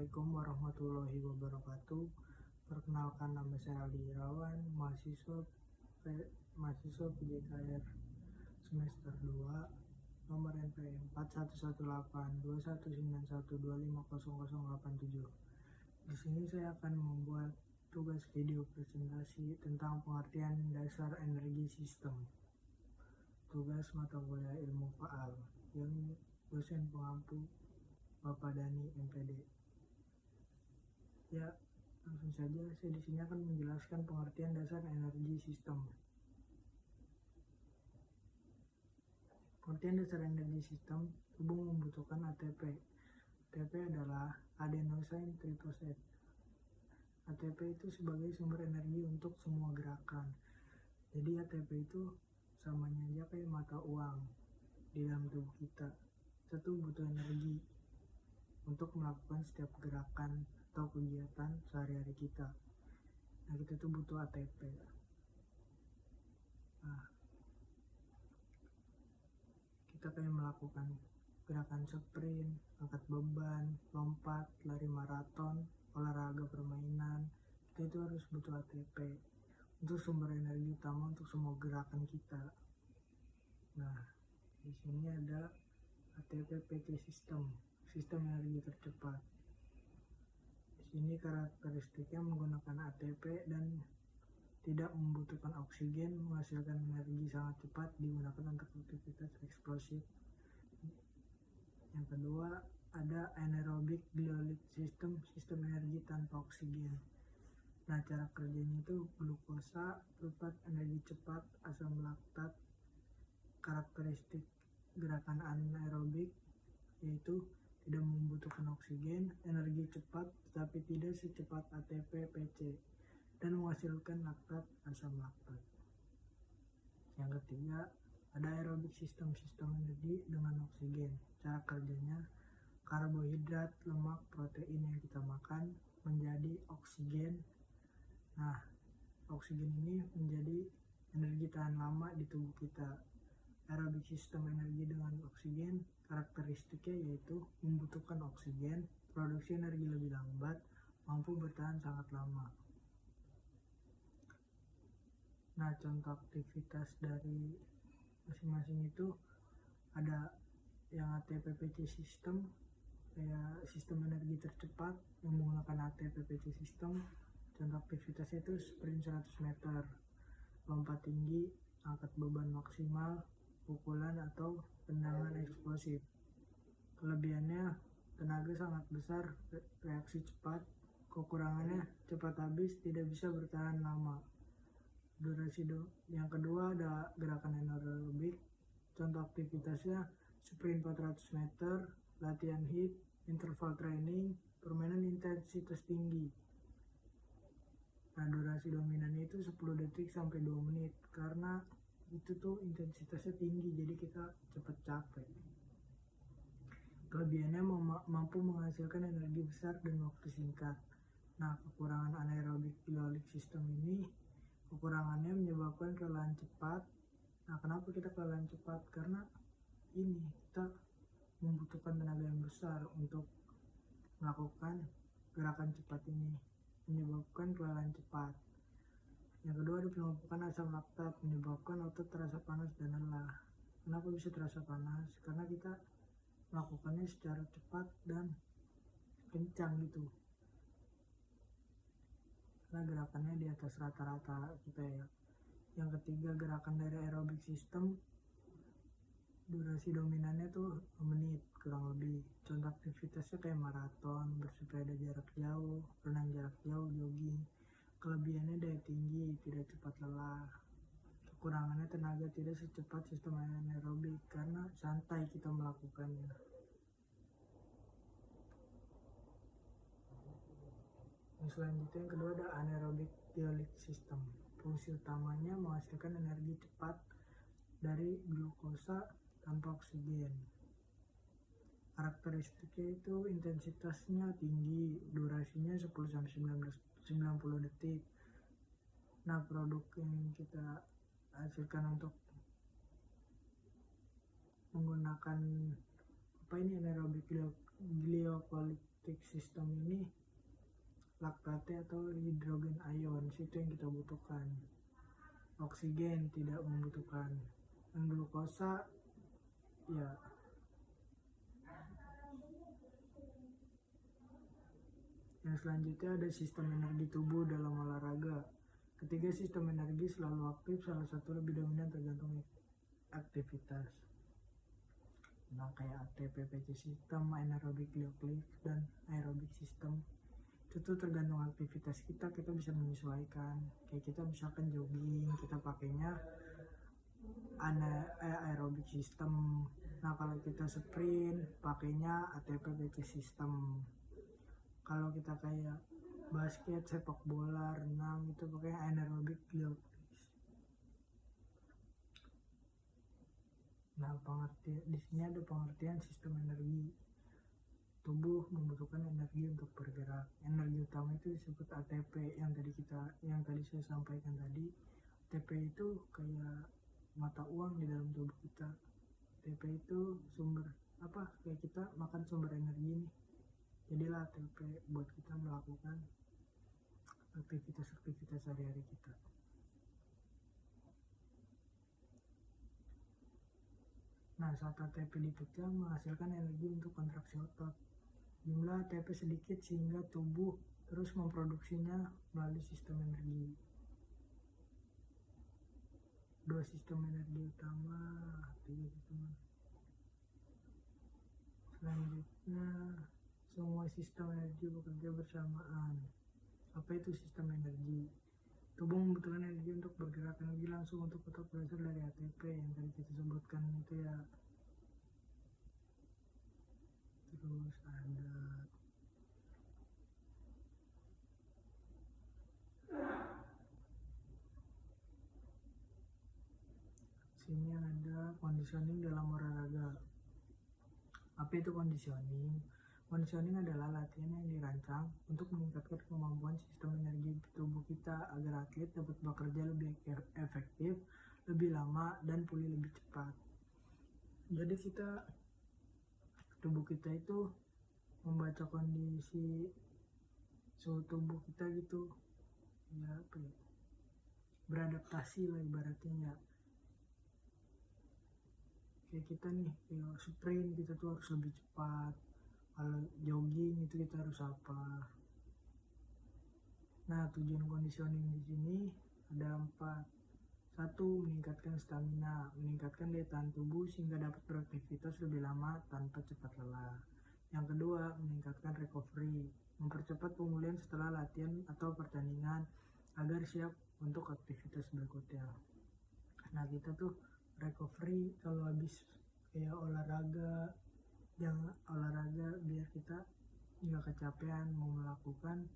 Assalamualaikum warahmatullahi wabarakatuh. Perkenalkan, nama saya Aldi Irawan, mahasiswa PJKR semester 2, nomor NPM 41182191250087. Di sini saya akan membuat tugas video presentasi tentang pengertian dasar energi sistem. Tugas mata kuliah ilmu faal yang dosen pengampu Bapak Dani MPD. Ya, langsung saja saya di sini akan menjelaskan pengertian dasar energi sistem. Pengertian dasar energi sistem, tubuh membutuhkan ATP. ATP adalah adenosine triphosphate. ATP itu sebagai sumber energi untuk semua gerakan. Jadi ATP itu samanya aja kayak mata uang di dalam tubuh kita. Kita tuh butuh energi untuk melakukan setiap gerakan atau kegiatan sehari-hari kita. Nah, kita tuh butuh ATP. Nah, kita kayak melakukan gerakan sprint, angkat beban, lompat, lari maraton, olahraga permainan, kita itu harus butuh ATP untuk sumber energi utama untuk semua gerakan kita. Nah, di sini ada ATP PT sistem energi tercepat. Di sini karakteristiknya menggunakan ATP dan tidak membutuhkan oksigen, menghasilkan energi sangat cepat, digunakan untuk aktivitas eksplosif. Yang kedua, ada anaerobic glycolytic sistem energi tanpa oksigen. Nah, cara kerjanya itu glukosa berupa energi cepat, asam laktat. Karakteristik gerakan anaerobik yaitu tidak membutuhkan oksigen, energi cepat tetapi tidak secepat ATP PC, dan menghasilkan laktat, asam laktat. Yang ketiga, ada aerobik sistem energi dengan oksigen. Cara kerjanya, karbohidrat, lemak, protein yang kita makan menjadi oksigen. Nah, oksigen ini menjadi energi tahan lama di tubuh kita. Aerobik sistem energi dengan oksigen, karakteristiknya yaitu membutuhkan oksigen, produksi energi lebih lambat, mampu bertahan sangat lama. Nah, contoh aktivitas dari masing-masing itu ada yang ATP PC sistem, kayak sistem energi tercepat yang menggunakan ATP PC sistem. Contoh aktivitasnya itu sprint 100 meter, lompat tinggi, angkat beban maksimal, pukulan atau tendangan eksplosif. Kelebihannya, tenaga sangat besar, reaksi cepat. Kekurangannya, cepat habis, tidak bisa bertahan lama. Yang kedua ada gerakan anaerobik. Contoh aktivitasnya sprint 400 meter, latihan HIIT, interval training, permainan intensitas tinggi. Nah, durasi dominannya itu 10 detik sampai 2 menit karena itu tuh intensitasnya tinggi, jadi kita cepat capek. Kelebihannya mampu menghasilkan energi besar dan waktu singkat. Nah, kekurangan anaerobik glycolytic sistem ini, kekurangannya menyebabkan kelelahan cepat. Nah, kenapa kita kelelahan cepat? Karena kita membutuhkan tenaga yang besar untuk melakukan gerakan cepat ini, menyebabkan kelelahan cepat. Yang kedua ada penumpukan asam laktat, menyebabkan otot terasa panas dan lelah. Kenapa bisa terasa panas? Karena kita melakukannya secara cepat dan kencang gitu. Karena gerakannya di atas rata-rata kita ya. Yang ketiga, gerakan dari aerobik sistem, durasi dominannya tuh menit kurang lebih. Contoh aktivitasnya kayak maraton, bersepeda jarak jauh, renang jarak jauh, jogging. Kelebihannya daya tinggi, tidak cepat lelah. Kekurangannya tenaga tidak secepat sistem anaerobik karena santai kita melakukannya. Yang selanjutnya, yang kedua ada anaerobic glycolytic system. Fungsi utamanya menghasilkan energi cepat dari glukosa tanpa oksigen. Karakteristiknya itu intensitasnya tinggi, durasinya 10-90 detik. Nah, produk yang kita hasilkan untuk menggunakan Apa ini anaerobic glycolytic system ini? Laktate atau hidrogen ion itu yang kita butuhkan. Oksigen tidak membutuhkan. Yang glukosa ya. Yang selanjutnya ada sistem energi tubuh dalam olahraga. Ketiga sistem energi selalu aktif, salah satu lebih dominan tergantung aktivitas. Nah, kayak ATP, PC sistem, anaerobic glycolytic dan aerobic system. Itu tuh tergantung aktivitas kita bisa menyesuaikan. Kayak kita misalkan jogging, kita pakainya aerobic system. Nah, kalau kita sprint, pakainya ATP, PC system. Kalau kita kayak basket, sepak bola, renang, itu pakai anaerobic glycolytic. Nah, di sini ada pengertian sistem energi. Tubuh membutuhkan energi untuk bergerak. Energi utama itu disebut ATP yang tadi saya sampaikan tadi. ATP itu kayak mata uang di dalam tubuh kita. ATP itu sumber kayak kita makan sumber energi nih. Jadilah ATP buat kita melakukan aktivitas sehari-hari kita. Nah, saat ATP dipecah menghasilkan energi untuk kontraksi otot. Jumlah ATP sedikit sehingga tubuh terus memproduksinya melalui sistem energi. Dua sistem energi utama, tiga sistem. Selanjutnya, semua sistem energi bekerja bersamaan. Apa itu sistem energi? Tubuh membutuhkan energi untuk bergerak. Energi langsung untuk otot berasal dari ATP yang tadi kita sebutkan itu ya. Terus ada sini ada conditioning dalam olahraga. Apa itu conditioning? Conditioning adalah latihan yang dirancang untuk meningkatkan kemampuan sistem energi tubuh kita agar atlet dapat bekerja lebih efektif, lebih lama, dan pulih lebih cepat. Jadi tubuh kita itu membaca kondisi suhu tubuh kita gitu ya, beradaptasi lah ibaratnya ya. Kayak kita nih kayak sprint kita tuh harus lebih cepat, kalau jogging itu kita harus apa. Nah, tujuan conditioning di sini ada 4. 1. Meningkatkan stamina, meningkatkan daya tahan tubuh sehingga dapat beraktivitas lebih lama tanpa cepat lelah. Yang kedua, meningkatkan recovery, mempercepat pemulihan setelah latihan atau pertandingan agar siap untuk aktivitas berikutnya. Nah, kita tuh recovery kalau habis kayak olahraga biar kita nggak kecapean mau melakukan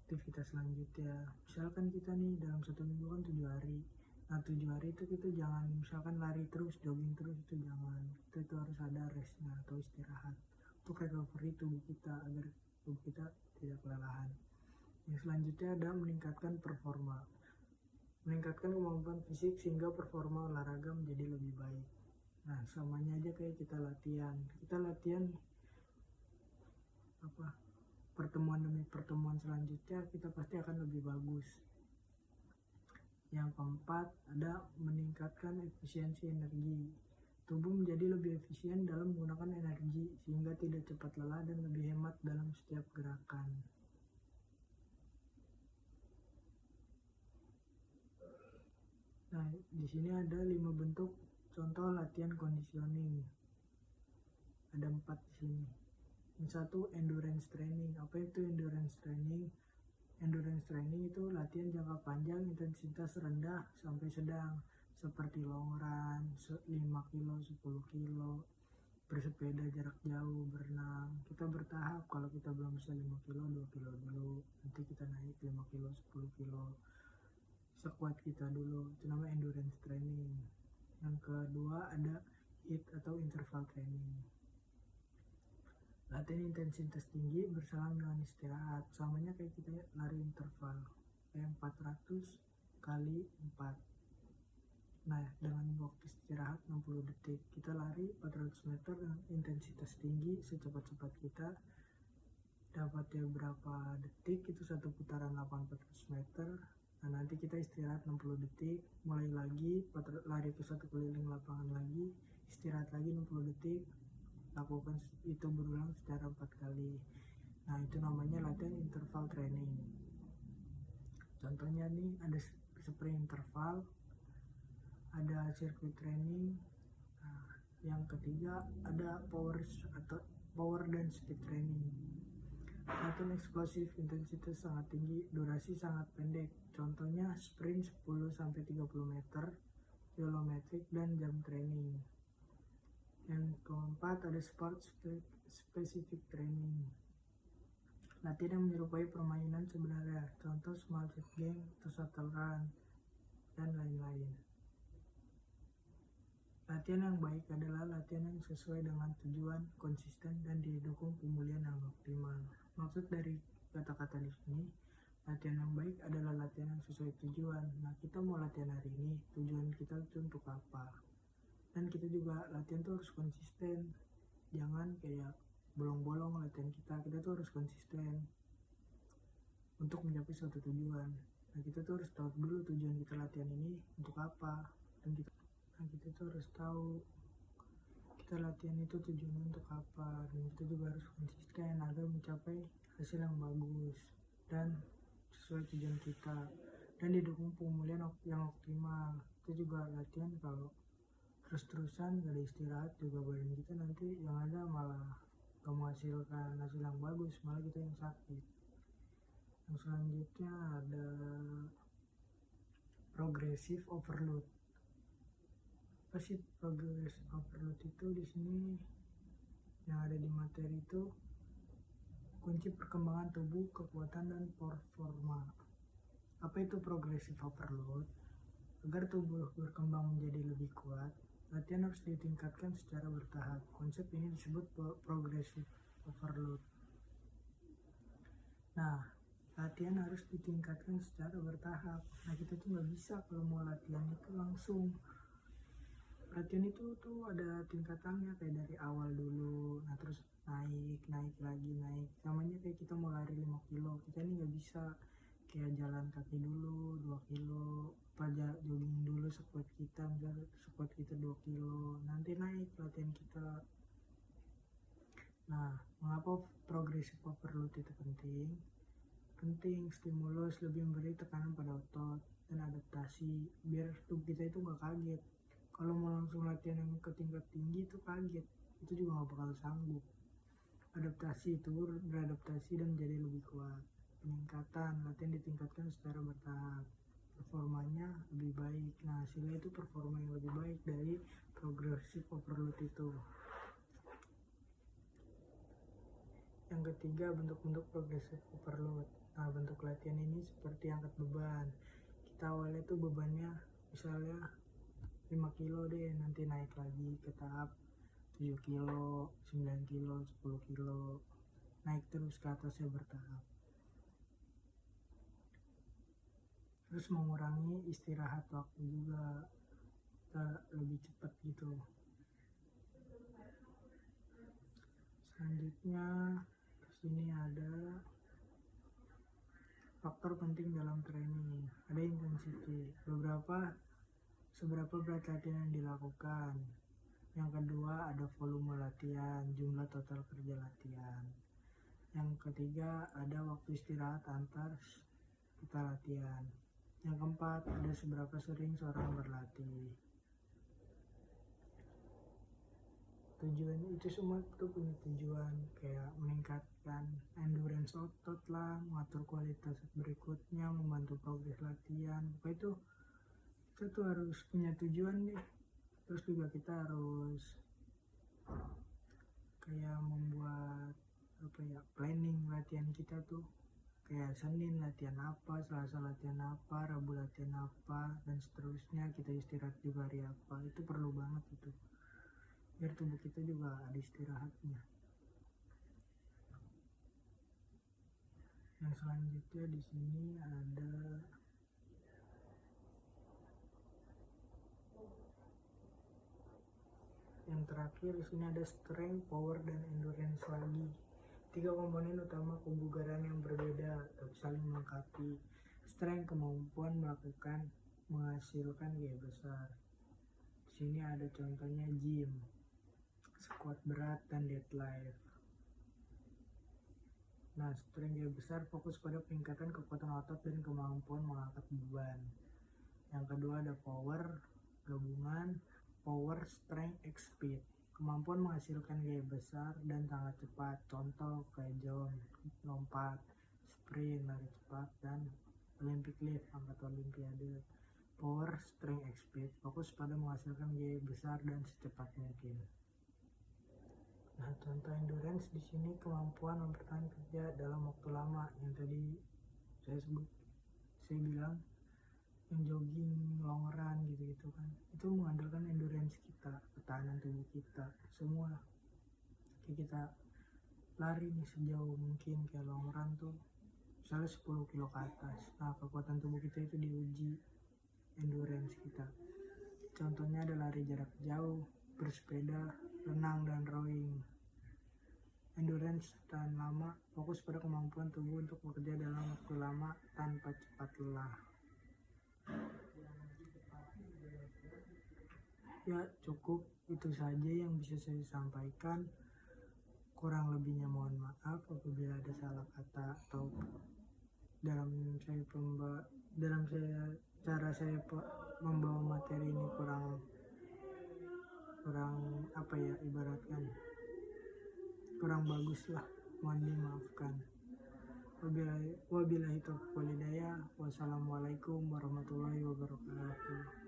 aktivitas selanjutnya. Misalkan kita nih dalam 1 minggu kan 7 hari. Nah, 7 hari itu kita jangan misalkan lari terus, jogging terus, itu jangan. Kita itu harus ada restnya atau istirahat untuk recovery tubuh kita agar tubuh kita tidak kelelahan. Yang selanjutnya ada meningkatkan performa, meningkatkan kemampuan fisik sehingga performa olahraga menjadi lebih baik. Nah, samanya aja kayak kita latihan pertemuan demi pertemuan selanjutnya kita pasti akan lebih bagus. Yang keempat ada meningkatkan efisiensi energi. Tubuh menjadi lebih efisien dalam menggunakan energi sehingga tidak cepat lelah dan lebih hemat dalam setiap gerakan. Nah, di sini ada 5 bentuk contoh latihan conditioning. Ada 4 di sini. Yang satu, endurance training. Apa itu endurance training? Endurance training itu latihan jangka panjang intensitas rendah sampai sedang seperti long run, 5 kilo, 10 kilo, bersepeda jarak jauh, berenang. Kita bertahap, kalau kita belum bisa 5 kilo, 2 kilo dulu, nanti kita naik 5 kilo, 10 kilo, sekuat kita dulu. Itu namanya endurance training. Yang kedua ada HIIT atau interval training. Latihan intensitas tinggi berselang dengan istirahat, samanya kayak kita lari interval kayak 400 kali 4. Nah, dengan waktu istirahat 60 detik, kita lari 400 meter dengan intensitas tinggi secepat-cepat kita. Dapatnya berapa detik, itu satu putaran 800 meter. Nah, nanti kita istirahat 60 detik, mulai lagi, lari ke satu keliling lapangan lagi, istirahat lagi 60 detik, lakukan itu berulang secara 4 kali. Nah, itu namanya latihan interval training. Contohnya nih, ada sprint interval, ada circuit training. Nah, yang ketiga ada power dan speed training. Latihan eksplosif, intensitas sangat tinggi, durasi sangat pendek. Contohnya sprint 10-30 meter, kilometrik, dan jam training. Yang keempat ada sport specific training. Latihan yang menyerupai permainan sebenarnya, contoh small chess game atau shuttle run, dan lain-lain. Latihan yang baik adalah latihan yang sesuai dengan tujuan, konsisten, dan didukung pemulihan yang optimal. Maksud dari kata-kata di sini, latihan yang baik adalah latihan yang sesuai tujuan. Nah, kita mau latihan hari ini, tujuan kita itu untuk apa? Dan kita juga latihan tuh harus konsisten. Jangan kayak bolong-bolong latihan kita tuh harus konsisten untuk mencapai suatu tujuan. Nah, kita tuh harus tahu dulu tujuan kita latihan ini untuk apa. Dan kita tuh harus tahu kita latihan itu tujuannya untuk apa, dan kita juga harus konsisten agar mencapai hasil yang bagus dan sesuai tujuan kita dan didukung pemulihan yang optimal. Itu juga latihan kalau terus-terusan gak ada istirahat juga badan kita nanti yang ada malah gak menghasilkan hasil yang bagus, malah kita yang sakit. Yang selanjutnya ada progressive overload. Apa sih progressive overload itu? Di sini yang ada di materi itu kunci perkembangan tubuh, kekuatan, dan performa. Apa itu progressive overload? Agar tubuh berkembang menjadi lebih kuat, latihan harus ditingkatkan secara bertahap. Konsep ini disebut progressive overload. Nah, latihan harus ditingkatkan secara bertahap. Nah, kita tuh nggak bisa kalau mau latihan itu langsung. Latihan itu tuh ada tingkatannya, kayak dari awal dulu, nah terus naik lagi, namanya kayak kita mau lari 5 kilo, kita ini nggak bisa kayak jalan kaki dulu 2 kilo, apa jogging dulu sekuat kita, misalnya sekuat kita 2 kilo, nanti naik latihan kita. Nah, mengapa progressive overload itu penting? Stimulus lebih memberi tekanan pada otot dan adaptasi biar tubuh kita itu nggak kaget. Kalau mau langsung latihan yang ke tingkat tinggi itu kaget, itu juga gak bakal sanggup. Adaptasi itu beradaptasi dan menjadi lebih kuat. Peningkatan, latihan ditingkatkan secara bertahap. Performanya lebih baik. Nah, hasilnya itu performa yang lebih baik dari progressive overload itu. Yang ketiga, bentuk-bentuk progressive overload. Nah, bentuk latihan ini seperti angkat beban. Kita awalnya tuh bebannya misalnya 5 kilo deh, nanti naik lagi ke tahap 7 kilo, 9 kilo, 10 kilo, naik terus ke atasnya bertahap. Terus mengurangi istirahat waktu juga, lebih cepat gitu. Selanjutnya sini ada faktor penting dalam training, ada intensity, seberapa berat latihan yang dilakukan. Yang kedua ada volume latihan, jumlah total kerja latihan. Yang ketiga ada waktu istirahat antar kita latihan. Yang keempat ada seberapa sering seorang berlatih. Tujuan itu semua itu punya tujuan, kayak meningkatkan endurance otot lah, mengatur kualitas berikutnya, membantu progres latihan. Pokoknya itu kita tuh harus punya tujuan nih. Terus juga kita harus kayak membuat planning latihan kita tuh, kayak Senin latihan apa, Selasa latihan apa, Rabu latihan apa, dan seterusnya. Kita istirahat juga hari apa, itu perlu banget itu biar tubuh kita juga ada istirahatnya. Yang selanjutnya di sini ada yang terakhir di sini ada strength, power, dan endurance lagi. 3 komponen utama kebugaran yang berbeda tapi saling melengkapi. Strength, kemampuan menghasilkan gaya besar. Di sini ada contohnya gym, squat berat, dan deadlift. Nah, strength gaya besar fokus pada peningkatan kekuatan otot dan kemampuan mengangkat beban. Yang kedua ada power, gabungan power, strength, speed. Kemampuan menghasilkan gaya besar dan sangat cepat. Contoh kayak jump, lompat, sprint, lari cepat, dan Olympic lift, angkat olimpiade. Power, strength, speed fokus pada menghasilkan gaya besar dan secepat mungkin. Nah, contoh endurance di sini kemampuan mempertahankan kerja dalam waktu lama yang tadi saya bilang yang jogging, long run gitu kan. Itu mengandalkan endurance kita, ketahanan tubuh kita, semua. Kayak kita lari nih sejauh mungkin, kayak long run tuh misalnya 10 kilo ke atas. Nah, kekuatan tubuh kita itu diuji endurance kita. Contohnya ada lari jarak jauh, bersepeda, renang, dan rowing. Endurance tahan lama, fokus pada kemampuan tubuh untuk bekerja dalam waktu lama tanpa cepat lelah. Ya, cukup itu saja yang bisa saya sampaikan. Kurang lebihnya mohon maaf apabila ada salah kata atau dalam cara saya membawa materi ini kurang ibaratkan kurang bagus lah, mohon dimaafkan. Wabillahi taufiq wal hidayah. Wassalamualaikum warahmatullahi wabarakatuh.